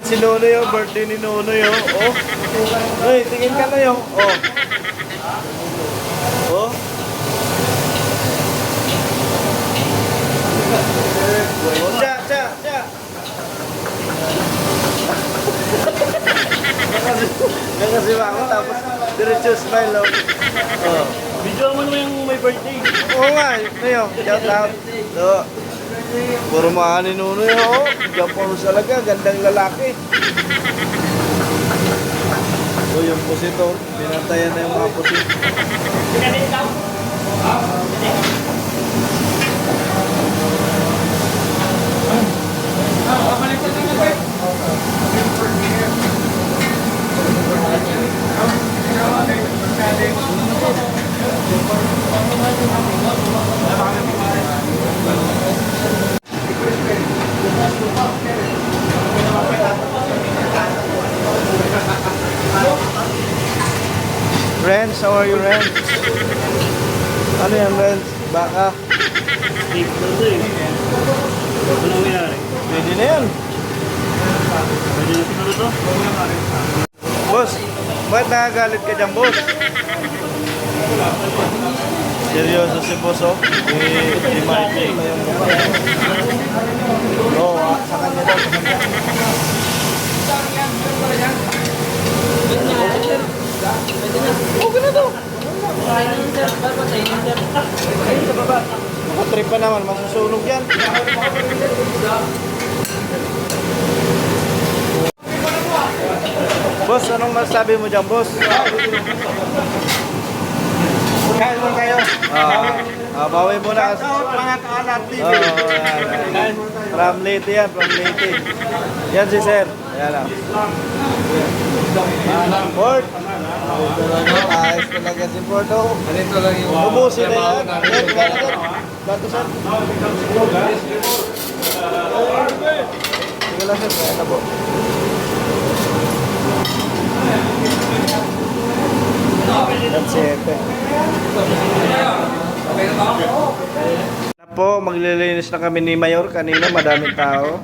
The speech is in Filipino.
Si Nonoy, oh, birthday ni Nonoy, oh. Oh. Uy, tingin ka na yung. Oh. Oh. Oh, tsa, tsa, tsa. Nakasiba ako, tapos diretso smile, oh. Oh. Video mo naman yung may birthday. Oo nga, ito yung shout out. So, puro mga ni Nonoy, oh. Japon talaga, gandang lalaki. So, yung pusit, oh. Pinantayan na yung mga pusit. Renz, how are you, Renz? Ano yan, Renz? Baka? Steak daw to eh. Ano nangyari? Pwede na yan. Pwede na siguro to? Boss, bakit nakagalit ka dyan, boss? Seryoso si boss, oh. I-migrate na yung mukha. Oo, sa kanya daw, sa kanya. Okay na daw. Makatrip pa naman, masusunog yan. Boss, anong masabi mo dyan, boss? Kain mo kayo. Bawi mo na. Mga kaalat TV. From Leyte yan, from Leyte. Yan si sir. Yan lang. Ford. Ayos talaga si Ford. Ganito lang yung Ubusin na yan. Yan, kaya Bato sir. Sige lang sir, kaya na po. That's it. Po, maglilinis na kami ni Mayor kanina, madaming tao.